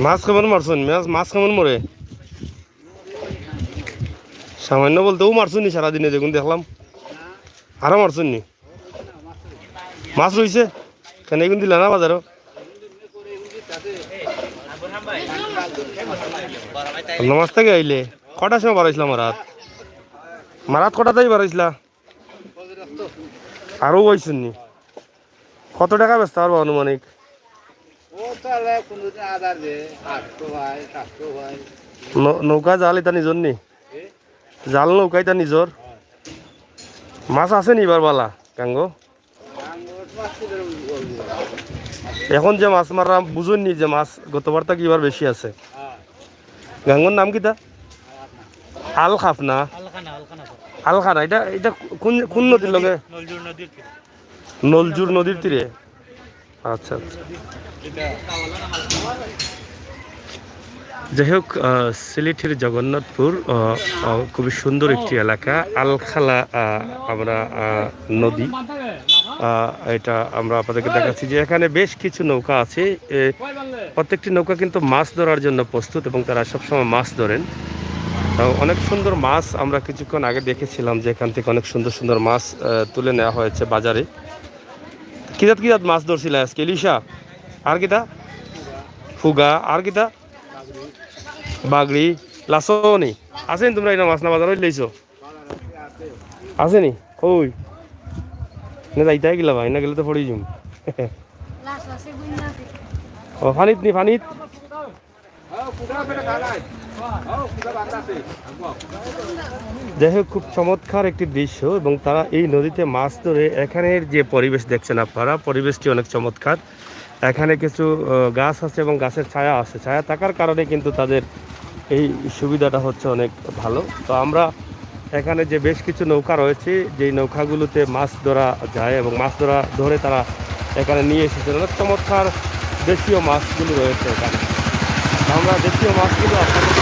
মাছ কেমন মারছেন মাছ কেমন মরে সামান্য বলতেও মারছুন নি সারাদিনে দেখুন দেখলাম আরো মারছুন নি মাছ রয়েছে কেন এগুন দিলা না বাজারও মাছ থেকে আইলে কটার সময় বাড়াইছিলাম মারাত কটাতেই বাড়াইছিলা আরো বইছেন নি কত টাকা ব্যস্ত পারবো আনুমানিক নৌকা জাল এটা নিজর নি জাল নৌকা এটা নিজর মাছ আছে নি এবার বালা গাঙ্গ এখন যে মাছ মারা বুঝুন নি যে মাছ গতবার থেকে এবার বেশি আছে গাঙ্গর নাম কিটা আল খাফ না আলখানা এটা এটা কোন কোন নদীর লগে নলজুর নদীর তীরে আচ্ছা আচ্ছা যাই হোক সিলেটের জগন্নাথপুর খুবই সুন্দর একটি এলাকা আলখালা আমরা নদী এটা আমরা আপনাদেরকে দেখাচ্ছি যে এখানে বেশ কিছু নৌকা আছে প্রত্যেকটি নৌকা কিন্তু মাছ ধরার জন্য প্রস্তুত এবং তারা সবসময় মাছ ধরেন অনেক সুন্দর মাছ আমরা কিছুক্ষণ আগে দেখেছিলাম যে এখান থেকে অনেক সুন্দর সুন্দর মাছ তুলে নেওয়া হয়েছে বাজারে কিজাত কিজাত মাছ ধরছিল আজকে ইলিশা আর কিতা ফুগা আর কিতা বাগড়ি লাসো নি আসেন তোমরা এটা মাছ না বাজার লইছো আসেনি ওই না যাইতাই গেলা ভাই না গেলে তো পড়ি যাম ও ফানিত নি ফানিত যাই হোক খুব চমৎকার একটি দৃশ্য এবং তারা এই নদীতে মাছ ধরে এখানের যে পরিবেশ দেখছেন আপনারা পরিবেশটি অনেক চমৎকার এখানে কিছু গাছ আছে এবং গাছের ছায়া আছে ছায়া থাকার কারণে কিন্তু তাদের এই সুবিধাটা হচ্ছে অনেক ভালো তো আমরা এখানে যে বেশ কিছু নৌকা রয়েছে যেই নৌকাগুলোতে মাছ ধরা যায় এবং মাছ ধরে তারা এখানে নিয়ে এসেছেন অনেক চমৎকার দেশীয় মাছগুলি রয়েছে এখানে আমরা দেশীয় মাছগুলো আপনাদের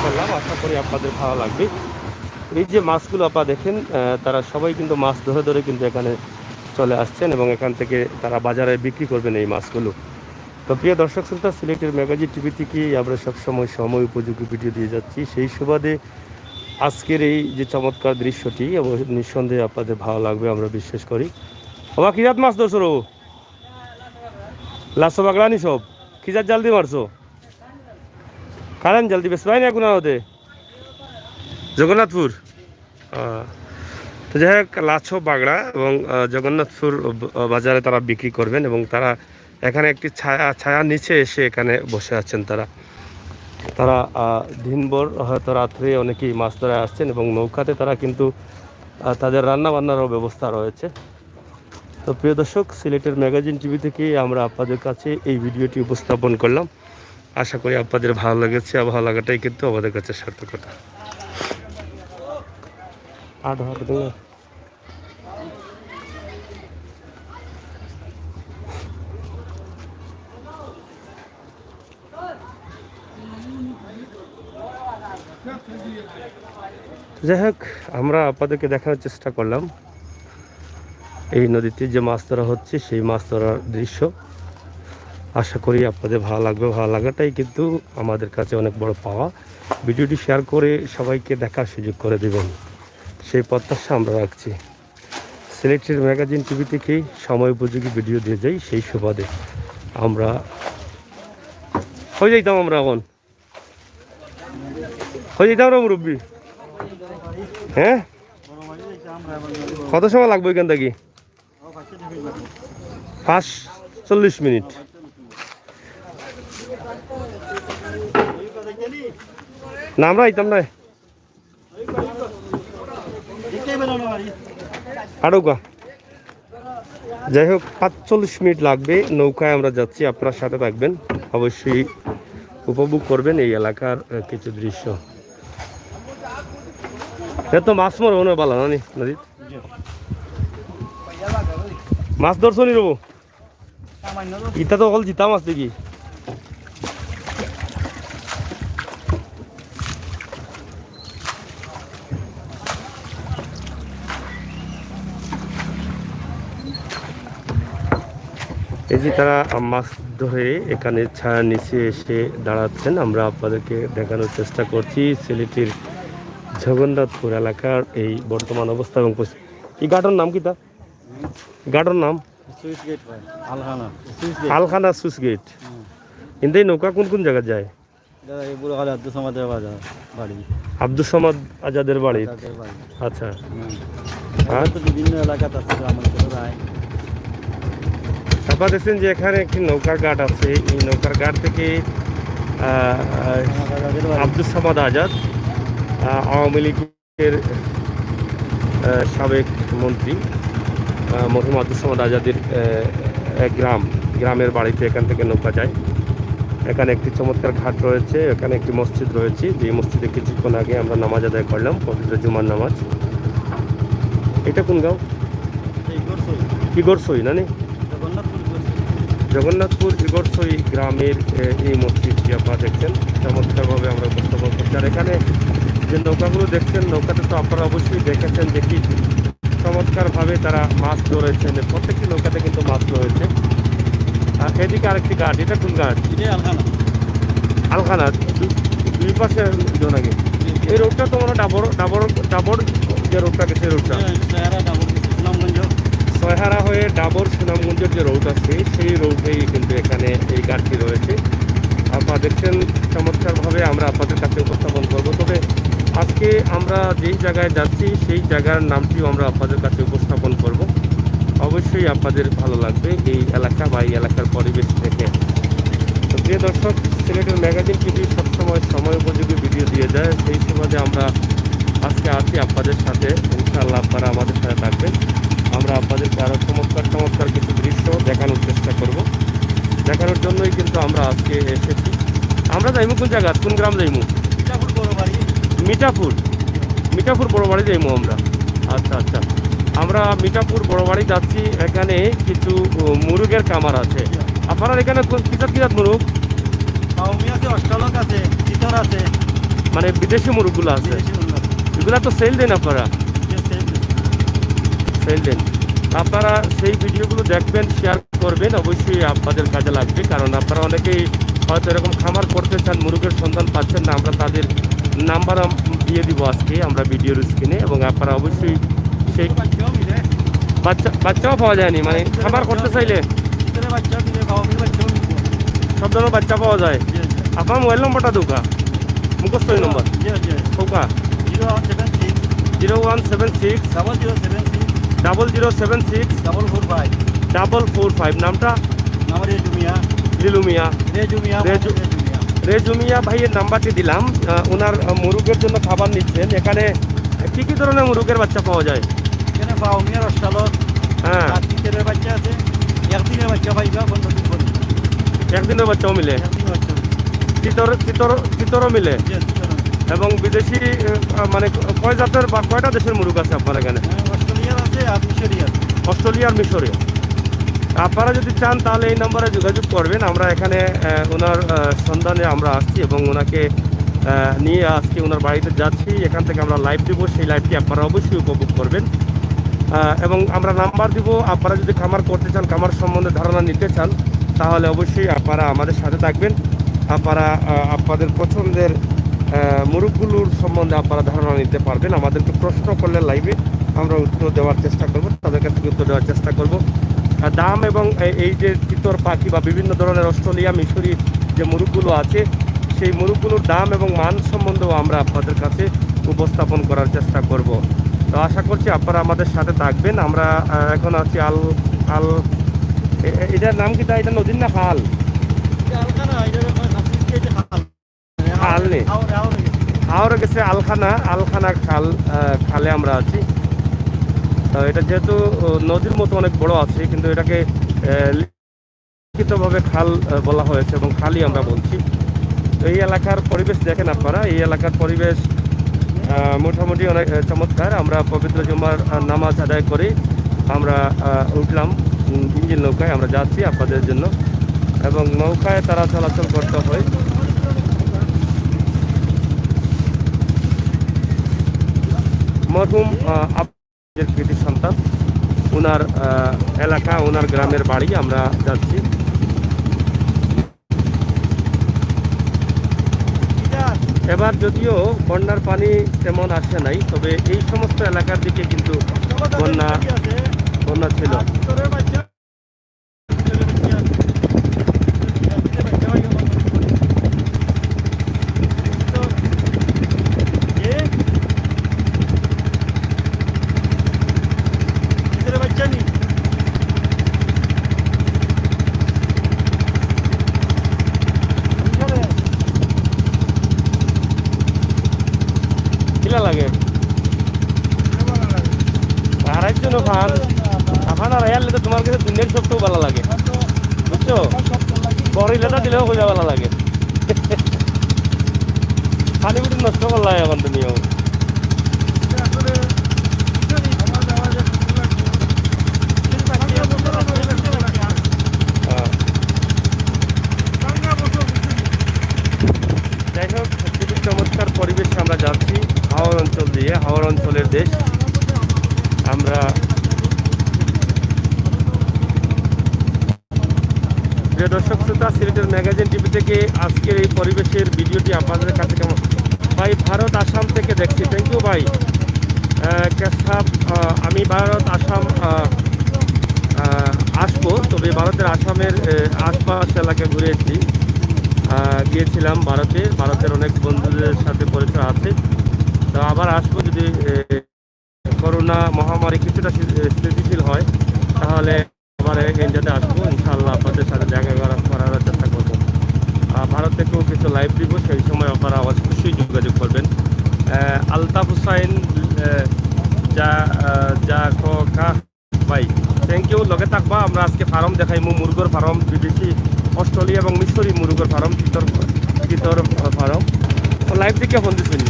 করলাম আশা করি আপনাদের ভালো লাগবে এই যে মাছগুলো আপনারা দেখেন তারা সবাই কিন্তু মাছ ধরে ধরে কিন্তু এখানে চলে আসছেন এবং এখান থেকে তারা বাজারে বিক্রি করবেন এই মাছগুলো তো প্রিয় দর্শক শ্রোতা সিলেটের ম্যাগাজিন টিভি থেকে আমরা সবসময় সময় উপযোগী ভিডিও দিয়ে যাচ্ছি সেই সুবাদে আজকের এই যে চমৎকার দৃশ্যটি এবং নিঃসন্দেহে আপনাদের ভালো লাগবে আমরা বিশ্বাস করি বাবা কি জাত মাছ ধরছো রো লাসো বাগড়ানি সব কি জাত জাল দিয়ে মারছো কারেন্ট জলদি বেশ পাই না এখন হতে জগন্নাথপুর তো যাই হোক লাছো বাগড়া এবং জগন্নাথপুর বাজারে তারা বিক্রি করবেন এবং তারা এখানে একটি ছায়া নিচে এসে এখানে বসে আছেন তারা দিনভর হয়তো রাত্রে অনেকেই মাছ ধরে আসছেন এবং নৌকাতে তারা কিন্তু তাদের রান্না বান্নারও ব্যবস্থা রয়েছে তো প্রিয় দর্শক সিলেটের ম্যাগাজিন টিভি থেকে আমরা আপনাদের কাছে এই ভিডিওটি উপস্থাপন করলাম আশা করি আপনাদের ভালো লেগেছে আর ভালো লাগাটাই কিন্তু আমাদের কাছে সার্থকতা যাই হোক আমরা আপনাদেরকে দেখানোর চেষ্টা করলাম এই নদীতে যে মাছ ধরা হচ্ছে সেই মাছ ধরার দৃশ্য আশা করি আপনাদের ভালো লাগবে ভালো লাগাটাই কিন্তু আমাদের কাছে অনেক বড় পাওয়া ভিডিওটি শেয়ার করে সবাইকে দেখার সুযোগ করে দেবেন সেই প্রত্যাশা আমরা রাখছি সিলেটের ম্যাগাজিন টিভি থেকেই সময় উপযোগী ভিডিও দিয়ে যাই সেই সুবাদে আমরা হয়ে যাইতাম আমরা এখন হয়ে যেতাম না মুরব্বী হ্যাঁ কত সময় লাগবে এখান থেকে 45 মিনিট না আমরা আইতাম না আড়ৌকা যাই হোক 45 মিনিট লাগবে নৌকায় আমরা যাচ্ছি আপনার সাথে থাকবেন অবশ্যই উপভোগ করবেন এই এলাকার কিছু দৃশ্য এত মাছ মর মনে ভালো না নদীত মাছ ধরছো নি রবো ইটা তো অকল জিতা মাছ দেখি এই যে তারা মাছ ধরে এখানে ছায়ার নিচে এসে দাঁড়াচ্ছেন, আমরা আপনাদেরকে দেখানোর চেষ্টা করছি সিলেটের জগন্নাথপুর এলাকার এই বর্তমান অবস্থা এবং এই গাড়োর নাম কি তা গাড়োর নাম সুইচ গেট ভাই আলখানা আলখানা সুইচ গেট। কিন্তু এই নৌকা কোন কোন জায়গায় যায়? দাদা এই বুড়ো খালি আব্দুল সমাদের বাজার বাড়ি আব্দুল সামাদ আজাদের বাড়ি। তাদের বাড়ি আচ্ছা, আর তো বিভিন্ন এলাকাতে আছে গ্রামাঞ্চলে যায়। আপনারা দেখছেন যে এখানে একটি নৌকার ঘাট আছে, এই নৌকার ঘাট থেকে আমাদের বাড়ি আব্দুল সামাদ আজাদ আওয়ামী লীগের সাবেক মন্ত্রী মরহুম আব্দুল সামাদ আজাদের গ্রামের বাড়িতে এখান থেকে নৌকা যায়। এখানে একটি চমৎকার ঘাট রয়েছে, এখানে একটি মসজিদ রয়েছে, যে মসজিদে কিছুক্ষণ আগে আমরা নামাজ আদায় করলাম, পবিত্র জুমার নামাজ। এটা কোন গাঁও? ইগরসই না? জগন্নাথপুর ইগরসই গ্রামের এই মসজিদটি আপনারা দেখছেন, চমৎকারভাবে আমরা উপস্থাপন করছি। আর এখানে যে নৌকাগুলো দেখছেন, নৌকাতে তো আপনারা অবশ্যই দেখেছেন যে কি চমৎকারভাবে তারা মাছ ধরেছেন। প্রত্যেকটি নৌকাতে কিন্তু মাছ রয়েছে। আর এদিকে আরেকটি ঘাট, এটা কোন ঘাট? আলখানা। দুই পাশে জোনাগে এই রোডটা তো মনে ডাবর ডাবর ডাবর যে রোডটা গেছে, রোডটা ছয়হারা হয়ে ডাবর সুনামগঞ্জের যে রোড আছে সেই রোডেই কিন্তু এখানে এই ঘাটটি রয়েছে। আপনারা দেখছেন চমৎকারভাবে আমরা আপনাদের কাছে উপস্থাপন করবো। তবে আজকে আমরা যেই জায়গায় যাচ্ছি সেই জায়গার নামটিও আমরা আপনাদের কাছে উপস্থাপন করব। অবশ্যই আপনাদের ভালো লাগবে এই এলাকা বা এই এলাকার পরিবেশ দেখে। তো প্রিয় দর্শক, সিলেটের ম্যাগাজিন টিভি সবসময় সময় উপযোগী ভিডিও দিয়ে যায়, সেই সুবাদে আমরা আজকে আছি আপনাদের সাথে। ইনশাআল্লাহ আপনারা আমাদের সাথে থাকবেন। আমরা আপনাদেরকে আরও চমৎকার চমৎকার কিছু দৃশ্য দেখানোর চেষ্টা করব। দেখানোর জন্যই কিন্তু আমরা আজকে এসেছি। আমরা যাইমু কোন জায়গা, কোন গ্রাম যাইমু? মিঠাপুর। মিঠাপুর বড় বাড়ি যাইমু আমরা। আচ্ছা আচ্ছা, আমরা মিঠাপুর বড় বাড়ি যাচ্ছি। এখানে কিছু মুরগের কামার আছে। আপনারা এখানে কিতাব কিতাব মুরগ আছে, মানে বিদেশি মুরগগুলো আছে, এগুলা তো সেল দেন আপনারা? সেল দেন। আপনারা সেই ভিডিওগুলো দেখবেন, শেয়ার করবেন, অবশ্যই আপনাদের কাজে লাগবে। কারণ আপনারা অনেকেই হয়তো এরকম খামার করতে চান, মুরগের সন্ধান পাচ্ছেন না। আমরা তাদের নাম্বার দিয়ে দিব আজকে আমরা ভিডিওর স্ক্রিনে, এবং আপনারা অবশ্যই সেই বাচ্চাও পাওয়া যায়নি, মানে খামার করতে চাইলে সব ধরনের বাচ্চা পাওয়া যায়। আপনার মোবাইল নম্বরটা দোকা মুখস্থ নম্বর দোকা 0176 0076 445। নামটা লিলুমিয়া রেজুমিয়া ভাইয়ের নাম্বারটি দিলাম। ওনার মুরগের জন্য খাবার নিচ্ছেন। এখানে কি কি ধরনের মুরগের বাচ্চা পাওয়া যায়? হ্যাঁ, একদিনের বাচ্চাও মিলে, তিতরও মিলে, এবং বিদেশি মানে কয় জাতের বা কয়টা দেশের মুরগ আছে আপনার এখানে? অস্ট্রেলিয়ার মিশরীয়। আপনারা যদি চান তাহলে এই নাম্বারে যোগাযোগ করবেন। আমরা এখানে ওনার সন্ধানে আমরা আসছি এবং ওনাকে নিয়ে আজকে ওনার বাড়িতে যাচ্ছি। এখান থেকে আমরা লাইভ দেবো, সেই লাইভটি আপনারা অবশ্যই উপভোগ করবেন। এবং আমরা নাম্বার দিব। আপনারা যদি খামার করতে চান, খামার সম্বন্ধে ধারণা নিতে চান, তাহলে অবশ্যই আপনারা আমাদের সাথে থাকবেন। আপনারা আপনাদের পছন্দের মুরগগুলোর সম্বন্ধে আপনারা ধারণা নিতে পারবেন। আমাদেরকে প্রশ্ন করলে লাইভে আমরা উত্তর দেওয়ার চেষ্টা করব, তাদের কাছ থেকে উত্তর দেওয়ার চেষ্টা করব। দাম এবং এই যে তিতর পাখি বা বিভিন্ন ধরনের অস্ট্রেলিয়া মিশরি যে মুরগগুলো আছে, সেই মুরগগুলোর দাম এবং মান সম্বন্ধেও আমরা আপনাদের কাছে উপস্থাপন করার চেষ্টা করব। তো আশা করছি আপনারা আমাদের সাথে থাকবেন। আমরা এখন আছি এটার নাম কি? এটা নদীর না খাল? খাল নেই, হাওড়ে গেছে আলখানা খালে আমরা আছি। তো এটা যেহেতু নদীর মতো অনেক বড় আছে, কিন্তু এটাকে লিখিতভাবে খাল বলা হয়েছে এবং খালই আমরা বলছি। এই এলাকার পরিবেশ দেখেন আপনারা, এই এলাকার পরিবেশ মোটামুটি অনেক চমৎকার। আমরা পবিত্র জুমার নামাজ আদায় করে আমরা উঠলাম ইঞ্জিন নৌকায়, আমরা যাচ্ছি আপনাদের জন্য, এবং নৌকায় তারা চলাচল করতে হয়। মরহুম কৃতি সন্তান ওনার এলাকা, ওনার গ্রামের বাড়ি আমরা যাচ্ছি। এবার যদিও বন্যার পানি তেমন আসে নাই, তবে এই সমস্ত এলাকার দিকে কিন্তু বন্যা বন্যা ছিল। কিলা লাগে আর একজন ফান আফান আর আয়ারলে তো তোমার কাছে দুনিয়ার সবটাও ভালো লাগে, বুঝছো? বড় লেটা দিলেও বোঝা ভালো লাগে। পানি বুটি নষ্ট করলাম এখন তুমিও। যাই হোক, খুবই চমৎকার পরিবেশে আমরা যাচ্ছি হাওর অঞ্চল দিয়ে, হাওর অঞ্চলের দেশ আমরা। প্রিয় দর্শক শ্রোতা, সিলেটের ম্যাগাজিন টিভি থেকে আজকের এই পরিবেশের ভিডিওটি আপনাদের কাছে কেমন? ভাই ভারত আসাম থেকে দেখছি, থ্যাংক ইউ ভাই। কেশব, আমি ভারত আসাম আসবো, তবে ভারতের আসামের আশপাশ এলাকা ঘুরেছি, গিয়েছিলাম ভারতের অনেক বন্ধুদের সাথে পরিচয় আছে। তো আবার আসবো যদি করোনা মহামারী কিছুটা স্থিতিশীল হয়, তাহলে আবার ইন্ডিয়াতে আসবো ইনশাআল্লাহ, আপনাদের সাথে দেখা করার চেষ্টা করবো। ভারত থেকেও কিছু লাইভ দিব, সেই সময় আপনারা অবশ্যই যোগাযোগ করবেন। আলতাফ হুসাইন ভাই, থ্যাংক ইউ, লগে থাকবা। আমরা আজকে ফার্ম দেখাইমু, মুরগোর ফার্ম, বিদেশি অস্ট্রেলিয়া এবং মিশরি মুরগোর ফার্ম, চিতর ফার্ম। লাইভ দিকে ফোন দিচ্ছেন।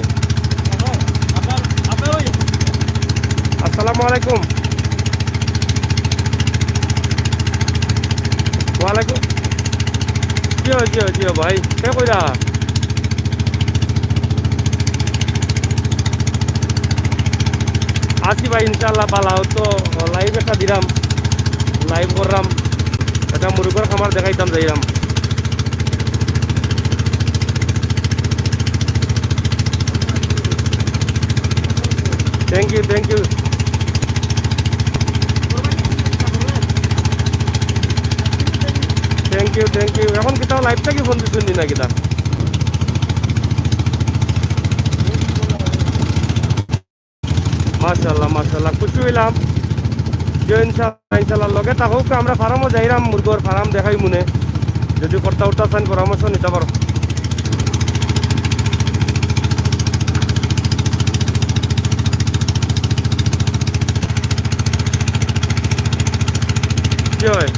আসসালামু আলাইকুম। ওয়ালাইকুম। জিও ভাই, কে কইরা? আছি ভাই ইনশাআল্লাহ ভালো। তো লাইভ একটা দিলাম, লাইভ করলাম, একটা মুরগোর খামার দেখাইতাম যাইলাম। Thank you thank you. Thank you thank you. এখন কিতাও লাইভ থেকে ফোন দিচ্ছেন না কিতা? মাশাআল্লাহ মাশাআল্লাহ, খুশি হইলাম যে ইনশাআল্লাহ লগে থাকুক। আমরা ফার্মও যাইলাম, মুরগোর ফার্ম দেখাই মনে, যদি কর্তা উর্তা চান পরামর্শ নিতে পারো। কি হয়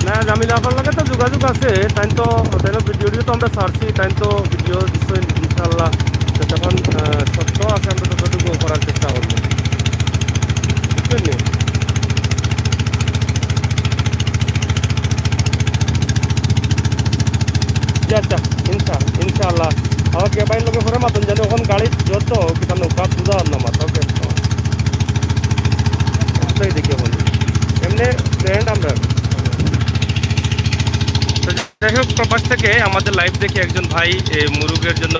না, জামিলা আপনার লগে তো যোগাযোগ আছে, তাই তো ভিডিও তো আমরা ছাড়ছি, তাই তো ভিডিও দিচ্ছি ইনশাআল্লাহ। যখন সত্য আছে আমরা ততটুকু করার চেষ্টা করবো, বুঝলেন? আচ্ছা ইনশাআল্লাহ আমার কে বাইর লোকে পরে মাতন জানি ওখান গাড়ি যত কিতাম নৌকা পূজা না মাথা ওকে দেখে বলি এমনি ফ্রেন্ড আমরা। যাই হোক, প্রবাস থেকে আমাদের লাইভ দেখে একজন ভাই মুরুগের জন্য,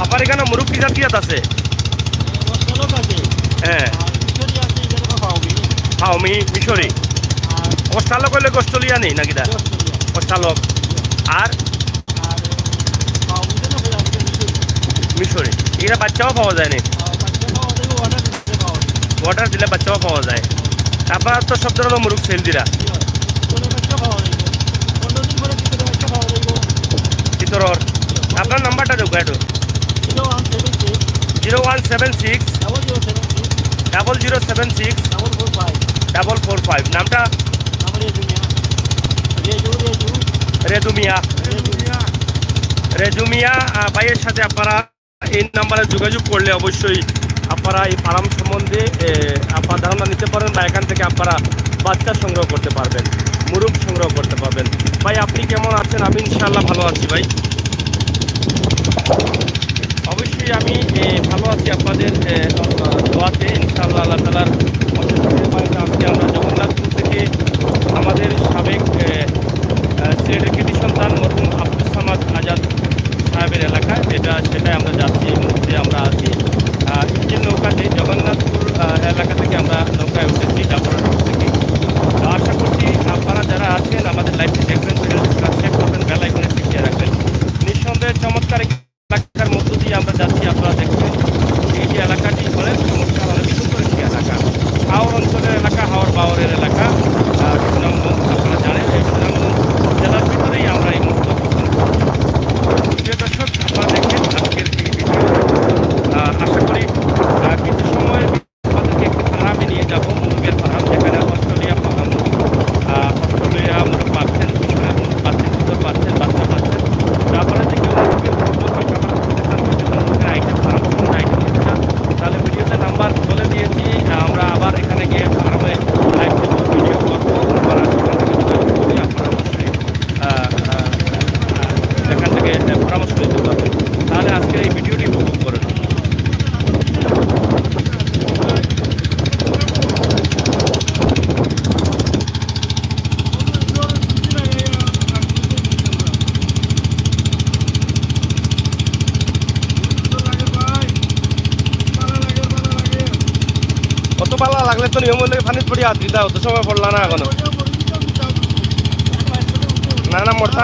আপনার এখানে মুরুগ কি জাতীয় আছে? হ্যাঁ, ফাউমি, মিশরি, অস্ট্রালক হইলে অস্ট্রেলিয়া নেই নাকি? অস্ট্রালক আর মিশরি, এরা বাচ্চাও পাওয়া যায় না? অর্ডার দিলে বাচ্চাও পাওয়া যায়। তারপর তো সব ধরনের মুরুগ সেল দিরা চিতরর। আপনার নাম্বারটা দেবো একটু। 0176 0076 445। নামটা রেজুমিয়া ভাইয়ের সাথে আপনারা এই নাম্বারে যোগাযোগ করলে অবশ্যই আপনারা এই ফার্ম সম্বন্ধে আপনার ধারণা নিতে পারেন, বা এখান থেকে আপনারা বাচ্চা সংগ্রহ করতে পারবেন, মুরগ সংগ্রহ করতে পারবেন। ভাই আপনি কেমন আছেন? আমি ইনশাআল্লাহ ভালো আছি ভাই। অবশ্যই আছি আপনাদের দোয়াতে। ইনশাআল্লাহ আল্লাহ তাআলার অশেষ মেহেরবানিতে আজকে আমরা জগন্নাথপুর থেকে আমাদের সাবেক সিলেটের কৃতি সন্তান মরহুম আব্দুস সামাদ আজাদ সাহেবের এলাকায় সেটাই আমরা যাচ্ছি। এই মুহূর্তে আমরা আছি ইঞ্জিন নৌকাতে জগন্নাথপুর এলাকা থেকে আমরা নৌকায় উঠেছি জাফরাবাদ থেকে। আশা করছি আপনারা যারা আছেন আমাদের লাইভটি দেখবেন, চ্যানেলটি সাবস্ক্রাইব করবেন, বেল আইকনে ক্লিক রাখবেন। নিঃসন্দেহে চমৎকার এলাকার মধ্য দিয়ে আমরা যাচ্ছি। আপনারা দেখবেন এই যে এলাকাটি অনেক চমৎকার, অনেক সুন্দর একটি এলাকা, হাওর অঞ্চলের এলাকা, হাওর বাওরের এলাকা, সুনামগঞ্জ। আপনারা জানেন এই সুনামগঞ্জ জেলার ভিতরেই আমরা এই মুহূর্তে অবস্থান করছি। প্রিয় দর্শক, আপনারা দেখবেন আজকের এই ভিডিও। আশা করি কিছু সময়ের আমাদেরকে একটু ফার্মে নিয়ে যাবো, মুরগের ফার্ম, যেখানে অস্ট্রেলিয়া মুরগ পাচ্ছেন, মিশরের মুরগ পাচ্ছেন, ভিতর পাচ্ছেন, বাচ্চা পাচ্ছেন। তারপরে যে কেউ আইটেম ফার্ম আইটেম নিতে চান তাহলে ভিডিওতে নাম্বার বলে দিয়েছি। আমরা আবার এখানে গিয়ে ফার্মে লাইভ ভিডিও করবো, আপনারা অবশ্যই এখান থেকে পরামর্শ নিতে পারবেন। তাহলে আজকের এই ভিডিওটি উপভোগ করুন। কত পালা লাগলে তো নিয়ম হলে পানি পড়ি আদ্রি দাও, তো সময় পড়লা না এখনো। না মরতা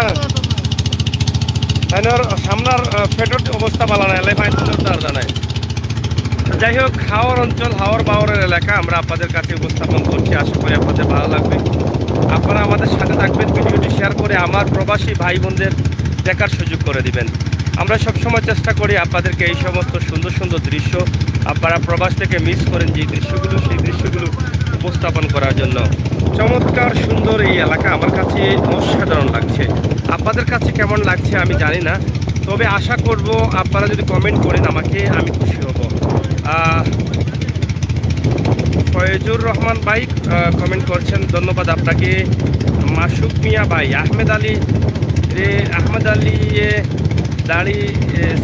সামনার পেটের অবস্থা পালা না, এলাই পানি দরকার নাই। যাই হোক, হাওর অঞ্চল, হাওর বাওরের এলাকা আমরা আপনাদের কাছে উপস্থাপন করছি। আশা করি আপনাদের ভালো লাগবে। আপনারা আমাদের সাথে থাকবেন, ভিডিওটি শেয়ার করে আমার প্রবাসী ভাই বোনদের দেখার সুযোগ করে দিবেন। আমরা সবসময় চেষ্টা করি আপনাদেরকে এই সমস্ত সুন্দর সুন্দর দৃশ্য আপনারা প্রবাস থেকে মিস করেন যে দৃশ্যগুলো, সেই দৃশ্যগুলো উপস্থাপন করার জন্য। চমৎকার সুন্দর এই এলাকা আমার কাছে অসাধারণ লাগছে। আপনাদের কাছে কেমন লাগছে আমি জানি না, তবে আশা করব আপনারা যদি কমেন্ট করেন আমাকে, আমি খুশি হব। ফয়েজুর রহমান ভাই কমেন্ট করছেন, ধন্যবাদ আপনাকে। মাসুক মিয়া ভাই, আহমেদ আলী দাড়ি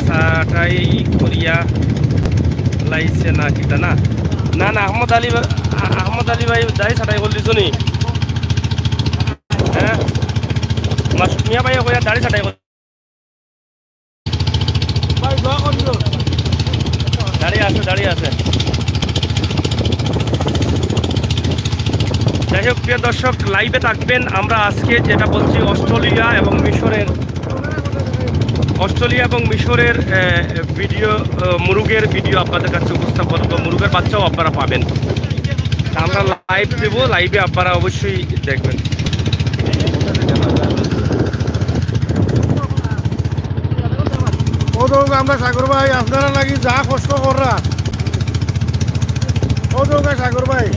সাটাই করিয়া লাইছে না কিতা না না না আহমদ আলী ভাই দাড়ি সাটাই করলি শুনি। হ্যাঁ, মাসুক মিয়া ভাই কইয়া দাড়ি সাটাই দাঁড়িয়ে আছে। যাই হোক, প্রিয় দর্শক, লাইভে থাকবেন। আমরা আজকে যেটা বলছি অস্ট্রেলিয়া এবং মিশরের ভিডিও, মুরগের ভিডিও আপনাদের কাছে উপস্থাপন করবো। মুরগের বাচ্চাও আপনারা পাবেন। আমরা লাইভ দেব, লাইভে আপনারা অবশ্যই দেখবেন। আমরা সাগর ভাই আপনারা লাগি যা কষ্ট কররা, সাগর ভাই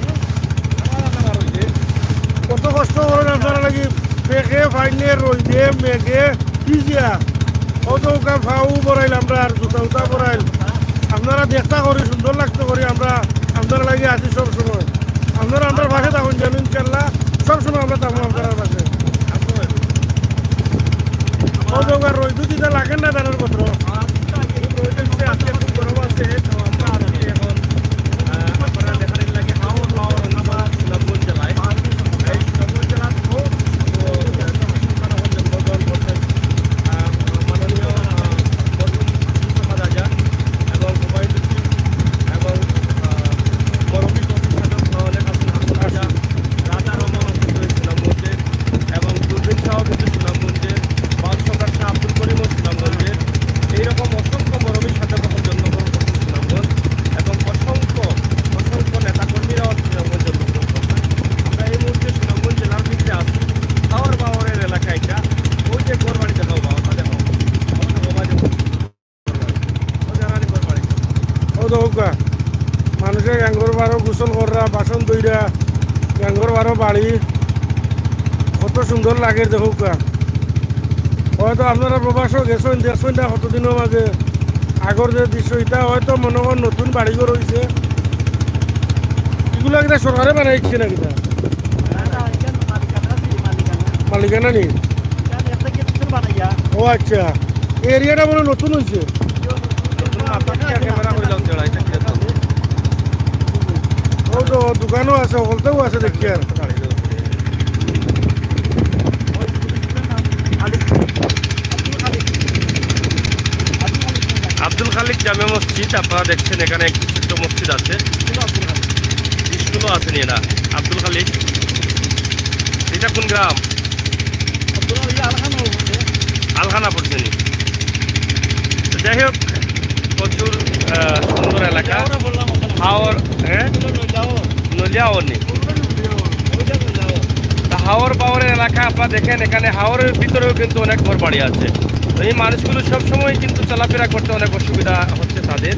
কত কষ্ট করেন আপনারা লাগি, মেঘে ফাইনে রইদে মেঘে ভিজিয়া ওদৌকা ফাউ বড়াইল আমরা, আর জুতা বড়াইল আপনারা দেখতা করি, সুন্দর লাগতে করি। আমরা আপনারা লাগি আছি সবসময়। আপনারা আমার পাশে থাকুন, যেন ইনশাল্লাহ সবসময় আমরা থাকুন আপনার পাশে। ওদৌকা রই দিতে লাগেন না ধানের পত্র আজকে খুব গরম আছে। তো আমরা আছি এখন আপনারা দেখার লাগে সুনামগঞ্জ জেলায়। এই সুনামগঞ্জ জেলা খুব জন্মগ্রহণ করছেন মাননীয় সমাজ আজাদ এবং হুমায়ুন এবং মরমী প্রতিষ্ঠানক অনেক আজাদ, রাজা রহমান সুনামগঞ্জের এবং দুর্বিন শাহ কিন্তু সুনামগঞ্জের, বাল সম্রাট শাহ আব্দুল করিমও সুনামগঞ্জের। এইরকম অসংখ্য মরমীর সাথে তখন জন্মগ্রহণ করছেন সুনামগঞ্জ এবং অসংখ্য নেতাকর্মীরাও সুনামগঞ্জ জন্মগ্রহণ করছেন। আমরা এই মুহূর্তে সুনামগঞ্জ জেলার ভিতরে আছি, হাওর বাওরের এলাকা। এটা ওই যে ঘর বাড়ি দেখাও, বাবা দেখাও, মানুষের গ্যাঙ্গর বারো গোসল করা, বাসন দইরা গ্যাঙ্গর বারো বাড়ি কত সুন্দর লাগে দেখুকা। হয়তো আপনারা প্রবাসও গেছেন, দেখছেন না কতদিনের মাঝে আগর যে দৃশ্য, এটা হয়তো মনে করেন নতুন বাড়িঘর হয়েছে। এগুলো কিনা সরকারে বানাইছে না কিনা মালিকানা নি? ও আচ্ছা, এই এরিয়াটা মনে নতুন হয়েছে। ক্যামেরা কইলাম জড়া এটা কি আছে ও তো দোকানও আছে ওখানতেও আছে দেখি আর আব্দুল খালিক জামে মসজিদ আপনারা দেখছেন, এখানে একটি ছোট্ট মসজিদ আছে, স্কুলও আছে নি না। আব্দুল খালিক এটা কোন গ্রাম? আলখানা পড়ছে নি। তো যাই হোক, প্রচুর সুন্দর এলাকা। হাওর, হ্যাঁ নলিয়াওর নি, হাওর পাওয়ারের এলাকা আপনারা দেখেন। এখানে হাওরের ভিতরেও কিন্তু অনেক ঘর বাড়ি আছে। তো এই মানুষগুলো সবসময় কিন্তু চলাফেরা করতে অনেক অসুবিধা হচ্ছে তাদের।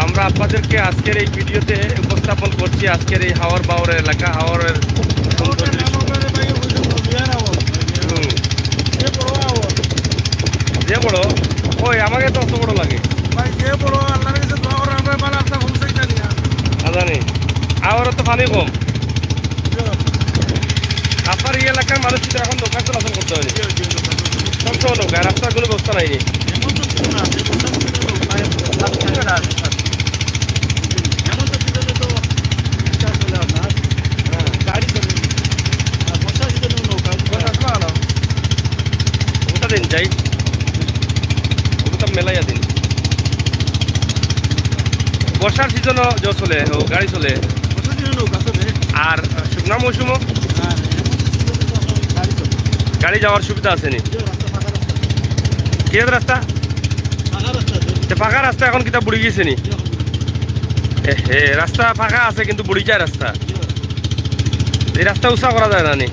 আমরা আপনাদেরকে আজকের এই ভিডিওতে উপস্থাপন করছি আজকের এই হাওর বাওরের এলাকা, হাওরের সুন্দর দৃশ্য। যে বড় ওই আমাকে তো অত বড় লাগে জানি, আবারও তো পানি কম। আপনার এই এলাকার মানুষ কিন্তু এখন নৌকা চলাচল করতে হয়নি, সবসময় নৌকা, রাস্তার কোনো ব্যবস্থা নাইনি। ওটা দিন যাই, ওটা মেলাইয়া দিন। বর্ষার সিজনও চলে, ও গাড়ি চলে। আর শুকনা মৌসুমও গাড়ি যাওয়ার সুবিধা আছে নি? কি রাস্তা? ফাঁকা রাস্তা এখন কিতা বুড়ি গেছে নি? হে রাস্তা ফাঁকা আছে কিন্তু বুড়ি যায় রাস্তা। এই রাস্তা উৎসাহ করা যায় না নি?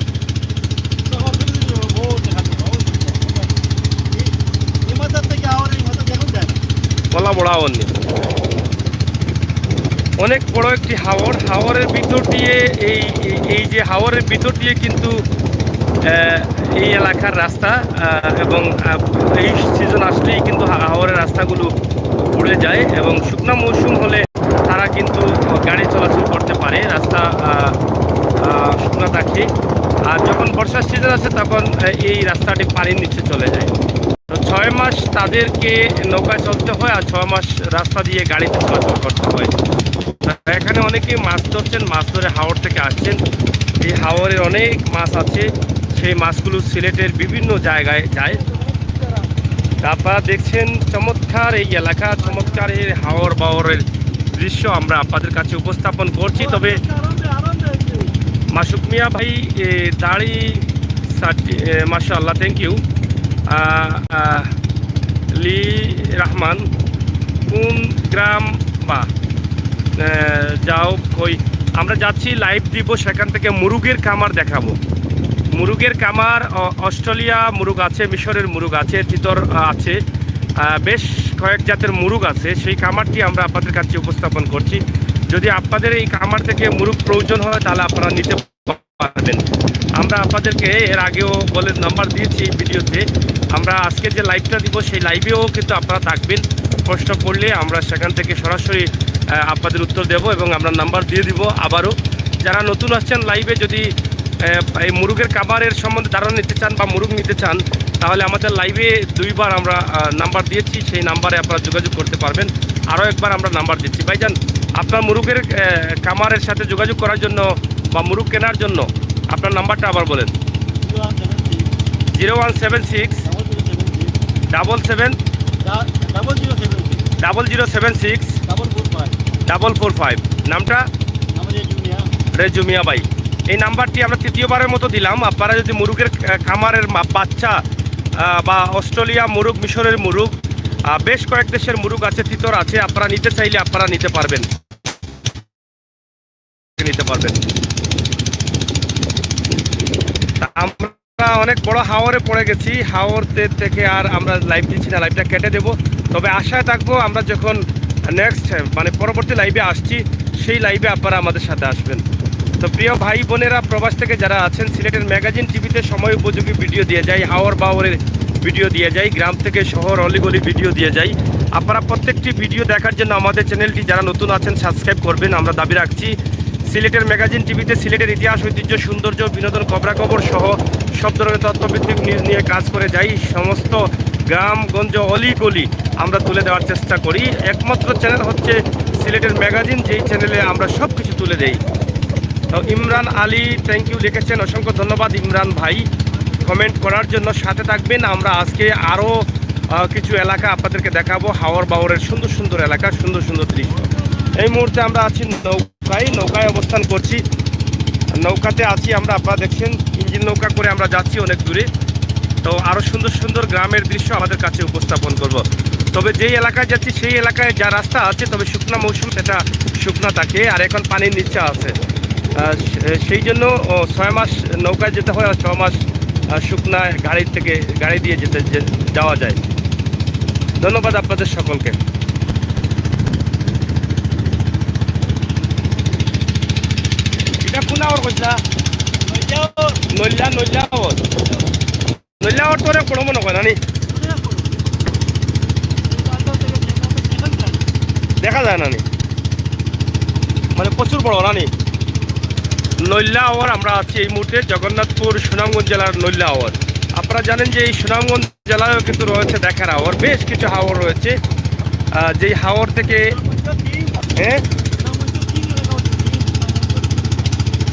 বলা বড়া হননি। অনেক বড় একটি হাওর, হাওরের ভিতর দিয়ে এই যে হাওরের ভিতর দিয়ে কিন্তু এই এলাকার রাস্তা, এবং এই সিজন আসলেই কিন্তু হাওরের রাস্তাগুলো উড়ে যায়, এবং শুকনো মৌসুম হলে তারা কিন্তু গাড়ি চলাচল করতে পারে, রাস্তা শুকনো থাকে। আর যখন বর্ষার সিজন আছে তখন এই রাস্তাটি পানির নিচে চলে যায়। তো 6 মাস তাদেরকে নৌকায় চলতে হয়, আর 6 মাস রাস্তা দিয়ে গাড়িতে চলাচল করতে হয়। এখানে অনেকেই মাছ ধরছেন, মাছ ধরে হাওর থেকে আসছেন। এই হাওরে অনেক মাছ আছে, সেই মাছগুলো সিলেটের বিভিন্ন জায়গায় যায়। আপনারা দেখছেন চমৎকার এই এলাকা, চমৎকার এই হাওর বাওরের দৃশ্য আমরা আপনাদের কাছে উপস্থাপন করছি। তবে মাসুক মিয়া ভাই দাড়ি মাশাআল্লাহ, থ্যাংক ইউ। লি রহমান কোন গ্রাম বা যাও কই? আমরা যাচ্ছি, লাইভ দিব, সেখান থেকে মুরুগের কামার দেখাবো। মুরুগের কামার, অস্ট্রেলিয়া মুরুগ আছে, মিশরের মুরুগ আছে, তিতর আছে, বেশ কয়েক জাতের মুরুগ আছে। সেই কামারটি আমরা আপনাদের কাছে উপস্থাপন করছি। যদি আপনাদের এই কামার থেকে মুরুগ প্রয়োজন হয় তাহলে আপনারা নিতে পারবেন। আমরা আপনাদেরকে এর আগেও বলে নাম্বার দিয়েছি এই ভিডিওতে। আমরা আজকে যে লাইভটা দিব সেই লাইভেও কিন্তু আপনারা থাকবেন, প্রশ্ন করলে আমরা সেখান থেকে সরাসরি আপনাদের উত্তর দেব, এবং আমরা নাম্বার দিয়ে দিব আবারও। যারা নতুন আসছেন লাইভে, যদি এই মুরুগের কামারের সম্বন্ধে ধারণা নিতে চান বা মুরুগ নিতে চান, তাহলে আমাদের লাইভে 2বার আমরা নাম্বার দিয়েছি, সেই নাম্বারে আপনারা যোগাযোগ করতে পারবেন। আরও একবার আমরা নাম্বার দিচ্ছি। ভাইজান, আপনার মুরুগের কামারের সাথে যোগাযোগ করার জন্য বা মুরুগ কেনার জন্য আপনার নাম্বারটা আবার বলেন। 0176 77 0076 445। নামটা? রেজুমিয়া ভাই। এই নাম্বারটি আমরা 3য়বারের মতো দিলাম। আপনারা যদি মুরুগের খামারের বাচ্চা বা অস্ট্রেলিয়া মুরুগ, মিশরের মুরুগ, বেশ কয়েক দেশের মুরুগ আছে, তিতর আছে, আপনারা নিতে চাইলে আপনারা নিতে পারবেন। আমরা অনেক বড় হাওরে পড়ে গেছি, হাওরতে থেকে আর আমরা লাইভ দিচ্ছি না, লাইভটা কেটে দেব। তবে আশায় থাকবো আমরা যখন নেক্সট পরবর্তী লাইভে আসছি, সেই লাইভে আপনারা আমাদের সাথে আসবেন। তো প্রিয় ভাই বোনেরা, প্রবাস থেকে যারা আছেন, সিলেটের ম্যাগাজিন টিভিতে সময় উপযোগী ভিডিও দিয়ে যায়, হাওর বাওরের ভিডিও দিয়ে যায়, গ্রাম থেকে শহর অলিগলি ভিডিও দিয়ে যায়। আপনারা প্রত্যেকটি ভিডিও দেখার জন্য আমাদের চ্যানেলটি যারা নতুন আছেন সাবস্ক্রাইব করবেন, আমরা দাবি রাখছি। সিলেটের ম্যাগাজিন টিভিতে সিলেটের ইতিহাস, ঐতিহ্য, সৌন্দর্য, বিনোদন, খবরাখবর সহ সব ধরনের তথ্যভিত্তিক নিউজ নিয়ে কাজ করে যাই। সমস্ত গ্রামগঞ্জ অলি-গলি আমরা তুলে দেওয়ার চেষ্টা করি। একমাত্র চ্যানেল হচ্ছে সিলেটের ম্যাগাজিন, যেই চ্যানেলে আমরা সব কিছু তুলে দেই। তো ইমরান আলী থ্যাংক ইউ লিখেছেন, অসংখ্য ধন্যবাদ ইমরান ভাই কমেন্ট করার জন্য। সাথে থাকবেন, আমরা আজকে আরও কিছু এলাকা আপনাদেরকে দেখাবো, হাওর বাওরের সুন্দর সুন্দর এলাকা, সুন্দর সুন্দর দৃশ্য। এই মুহূর্তে আমরা আছি নৌকায় অবস্থান করছি, নৌকাতে আছি আমরা, আপনারা দেখছেন ইঞ্জিন নৌকা করে আমরা যাচ্ছি অনেক দূরে। তো আরও সুন্দর সুন্দর গ্রামের দৃশ্য আমাদের কাছে উপস্থাপন করব। তবে যেই এলাকায় যাচ্ছি সেই এলাকায় যা রাস্তা আছে, তবে শুকনা মৌসুম সেটা শুকনা থাকে, আর এখন পানির নিচে আছে। সেই জন্য 6 মাস নৌকায় যেতে হয়, আর 6 মাস শুকনা গাড়ি দিয়ে যাওয়া যায়। ধন্যবাদ আপনাদের সকলকে। এটা কোন আওয়ার কইলা? নইলা আওয়ার তো অনেক বড় মনে হয় নানি, দেখা যায় নানি, মানে প্রচুর বড় নানি। নইলা আওয়ার আমরা আছি এই মুহূর্তে জগন্নাথপুর সুনামগঞ্জ জেলার নইলা আওয়ার। আপনারা জানেন যে এই সুনামগঞ্জ জেলায়ও কিন্তু রয়েছে দেখার হাওর, বেশ কিছু হাওর রয়েছে। যেই হাওর থেকে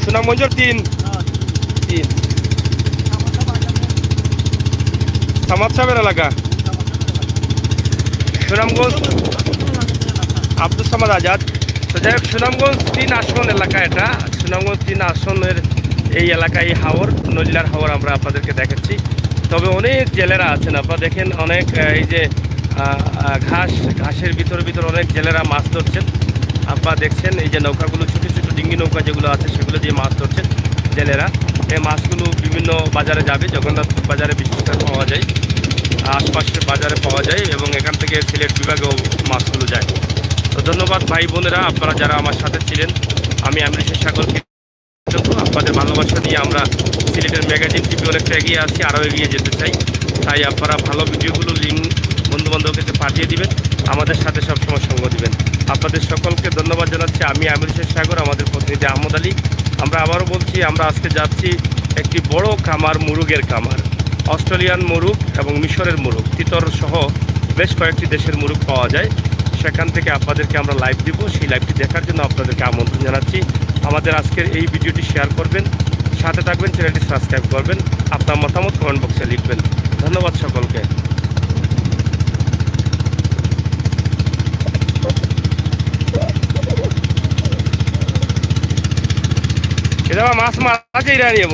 সুনামগঞ্জের তিন সামাদ সাহেবের এলাকা, সুনামগঞ্জ আব্দুল সামাদ আজাদ। তো যাই হোক, সুনামগঞ্জ 3 আসন এলাকা, এটা সুনামগঞ্জ 3 আসনের এই এলাকায় এই হাওর, নইলার হাওর আমরা আপনাদেরকে দেখাচ্ছি। তবে অনেক জেলেরা আছেন, আপনারা দেখেন অনেক, এই যে ঘাসের ভিতর অনেক জেলেরা মাছ ধরছেন। আপনারা দেখছেন এই যে নৌকাগুলো, ছোটো ছোটো ডিঙ্গি নৌকা যেগুলো আছে সেগুলো দিয়ে মাছ ধরছেন জেলেরা। এই মাছগুলো বিভিন্ন বাজারে যাবে, জগন্নাথপুর বাজারে বিশেষ করে পাওয়া যায়, আশপাশের বাজারে পাওয়া যায়, এবং এখান থেকে সিলেট বিভাগেও মাছগুলো যায়। তো ধন্যবাদ ভাই বোনেরা, আপনারা যারা আমার সাথে ছিলেন। আমি আমৃষের সাগরকে আপনাদের ভালোবাসা নিয়ে আমরা সিলেটের ম্যাগাজিন টিভি অনেকটা এগিয়ে আছি, আরও এগিয়ে যেতে চাই। তাই আপনারা ভালো ভিডিওগুলো লিঙ্ক বন্ধুবান্ধবের কাছে পাঠিয়ে দিবেন, আমাদের সাথে সবসময় সঙ্গ দিবেন। আপনাদের সকলকে ধন্যবাদ জানাচ্ছি। আমি আমৃষের সাগর, আমাদের প্রতিনিধি আহমদ আলী। আমরা আবারও বলছি, আমরা আজকে যাচ্ছি একটি বড় খামার, মুরুগের খামার। অস্ট্রেলিয়ান মুরুগ এবং মিশরের মুরুগ, তিতর সহ বেশ কয়েকটি দেশের মুরুগ পাওয়া যায়। সেখান থেকে আপনাদেরকে আমরা লাইভ দিব, সেই লাইভটি দেখার জন্য আপনাদেরকে আমন্ত্রণ জানাচ্ছি। আমাদের আজকের এই ভিডিওটি শেয়ার করবেন, সাথে থাকবেন, চ্যানেলটি সাবস্ক্রাইব করবেন, আপনার মতামত কমেন্ট বক্সে লিখবেন। ধন্যবাদ সকলকে। এটা মাছ মারা যাই রানিয়ে